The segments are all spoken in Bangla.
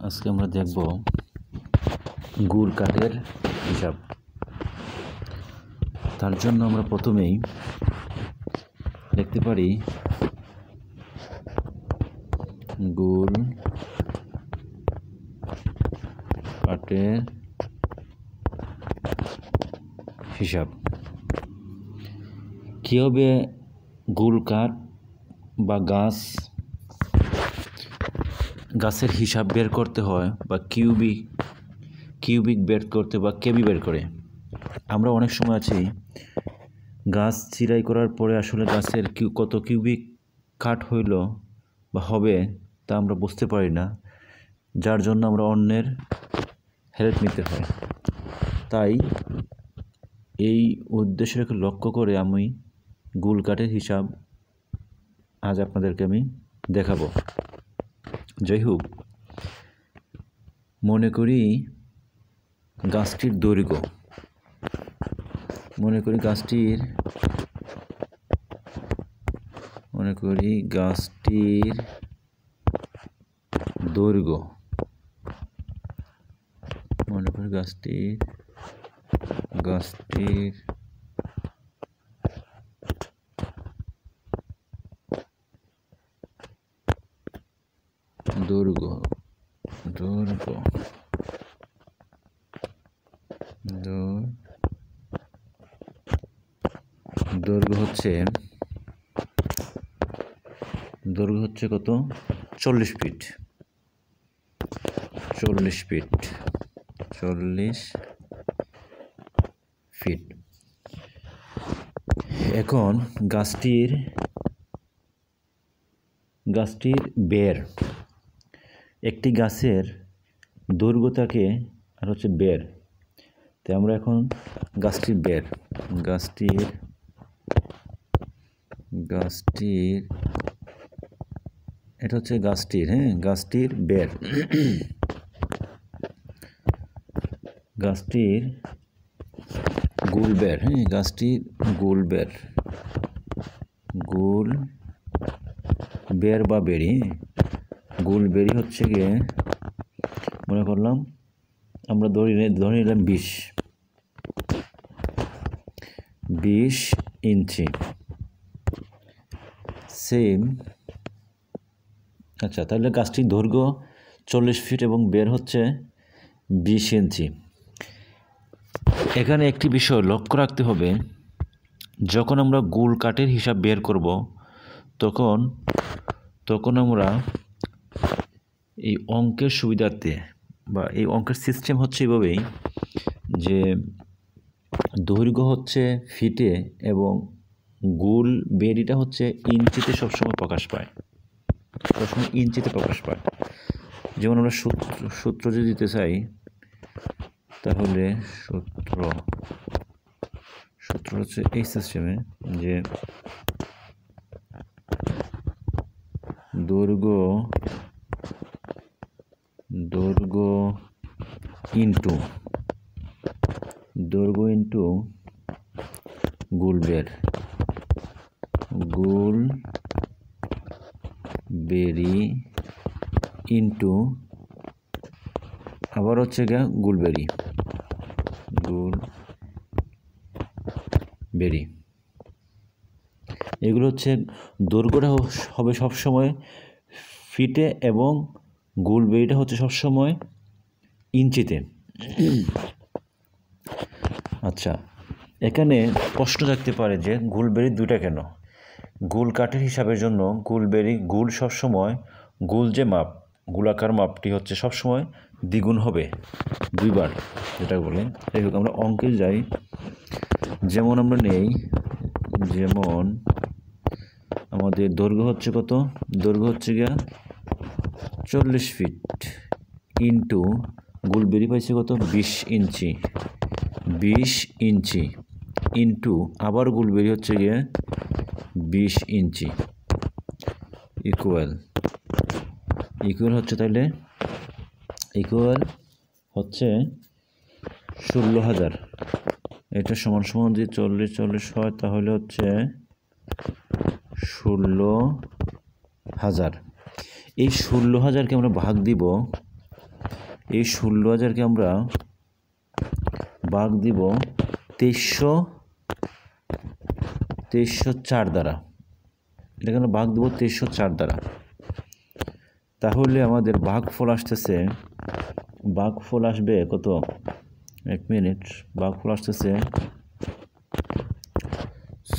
আজকে আমরা দেখব গুড় কাঠের হিসাব। তার জন্য আমরা প্রথমেই লিখতে পারি গুড় কাঠের হিসাব। কীভাবে গুড় কাঠ বা গাছের হিসাব বের করতে হয় বা কিউবিক বের করতে বা কেবি বের করে। আমরা অনেক সময় আছি গাছ চিরাই করার পরে আসলে গাছের কত কিউবিক কাঠ হইল বা হবে তা আমরা বুঝতে পারি না, যার জন্য আমরা অন্যের হেল্প নিতে হয়। তাই এই উদ্দেশ্যকে লক্ষ্য করে আমি গুড় কাঠের হিসাব আজ আপনাদেরকে আমি দেখাবো। যাই হোক, মনে করি গাছটির দৈর্ঘ্য, গাছটির দৈর্ঘ্য, গাছটির দৈর্ঘ্য হচ্ছে কত? 40 ফিট। 40 ফিট। এখন গাছটির বের, একটি গাছের দৈর্ঘ্য থাকে আর হচ্ছে বের। তাই আমরা এখন গাছটির বের, এটা হচ্ছে গাছটির বের। গাছটির গুল বের, গাছটির গুল বের বা বেরি। গুল বেরি হচ্ছে গিয়ে, মনে করলাম আমরা ধরে নিলাম 20 ইঞ্চি। সেম। আচ্ছা, তাহলে গাছটির দৈর্ঘ্য 40 ফিট এবং বের হচ্ছে 20 ইঞ্চি। এখানে একটি বিষয় লক্ষ্য রাখতে হবে, যখন আমরা গুড় কাঠের হিসাব বের করব তখন আমরা এই অঙ্কের সুবিধার্থে বা এই অঙ্কের সিস্টেম হচ্ছে এইভাবেই যে দৈর্ঘ্য হচ্ছে ফিটে এবং গুল বেরিটা হচ্ছে ইঞ্চিতে সবসময় প্রকাশ পায়। যেমন আমরা সূত্র যদি দিতে চাই, তাহলে সূত্র হচ্ছে এই সিস্টেমে যে দৈর্ঘ্য ইন্টু গুল বেরি ইন্টু আবার হচ্ছে গিয়া গুল বেরি। এগুলো হচ্ছে দৈর্ঘ্যটা হবে সবসময় ফিটে এবং গুল বেরিটা হচ্ছে সবসময় ইঞ্চিতে। আচ্ছা, এখানে প্রশ্ন থাকতে পারে যে গুল বেরি দুইটা কেন? গুল কাঠের হিসাবের জন্য গুল সবসময় যে মাপ, গোলাকার মাপটি হচ্ছে সবসময় দ্বিগুণ হবে, 2 বার, যেটা বলে। যাই হোক, আমরা অঙ্কে যাই। যেমন আমরা নেই, যেমন আমাদের দৈর্ঘ্য হচ্ছে কত? দৈর্ঘ্য হচ্ছে গিয়া 40 ফিট ইন্টু গুল বেরি পাইছে কত? 20 ইঞ্চি ইন্টু আবার গুল বেরি হচ্ছে গিয়ে 20 ইঞ্চি ইকুয়াল হচ্ছে, তাহলে ইকুয়াল হচ্ছে 16,000। এটা সমান যদি 40 হয় তাহলে হচ্ছে 16,000। এই 16,000কে আমরা ভাগ দিব এই 16,000-কে আমরা ভাগ দিব 2304 দ্বারা। এটাকে আমরা ভাগ দিব 2304 দ্বারা। তাহলে আমাদের ভাগফল আসবে কত? 1 মিনিট। ভাগফল আসতেছে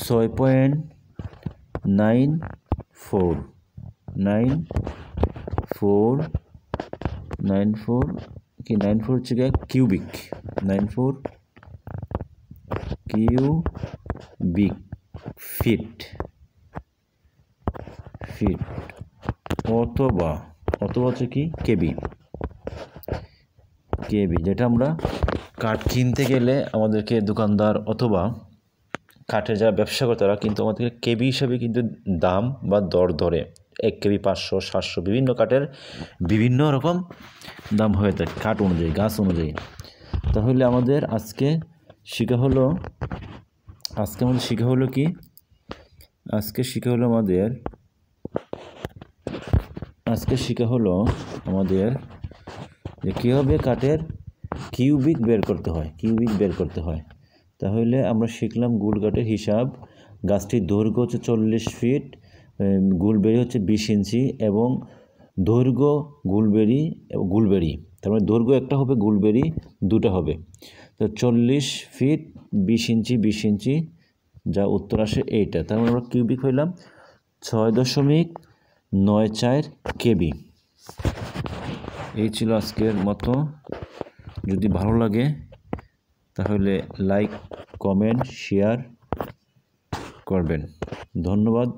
6.94 কি 94 হচ্ছে কিউবিক, 94 কিউবিক ফিট অথবা হচ্ছে কি কেবি, যেটা আমরা কাঠ কিনতে গেলে আমাদেরকে দোকানদার অথবা কাঠের যারা ব্যবসা করে তারা কিন্তু আমাদেরকে কেবি হিসাবে কিন্তু দাম বা দর ধরে। 1 কেবি 500, 700, বিভিন্ন কাঠের বিভিন্ন রকম দাম হয়ে থাকে কাঠ অনুযায়ী, গাছ অনুযায়ী। তাহলে আমাদের আজকে শেখা হলো কি? আজকে শেখা হলো আমাদের যে কীভাবে কাঠের কিউবিক বের করতে হয়। তাহলে আমরা শিখলাম গুল কাঠের হিসাব। গাছটির দৈর্ঘ্য হচ্ছে 40 ফিট, গুলবেরি হচ্ছে 20 ইঞ্চি এবং দৈর্ঘ্য গুলবেরি, তার মানে দৈর্ঘ্য একটা হবে, গুলবেরি দুটো হবে। তো 40 ফিট 20 ইঞ্চি যা উত্তর আসে এইটা। তার মানে আমরা কিউবিক হইলাম 6.94 কেবি। এই ছিল আজকের মতো। যদি ভালো লাগে তাহলে লাইক, কমেন্ট, শেয়ার করবেন। ধন্যবাদ।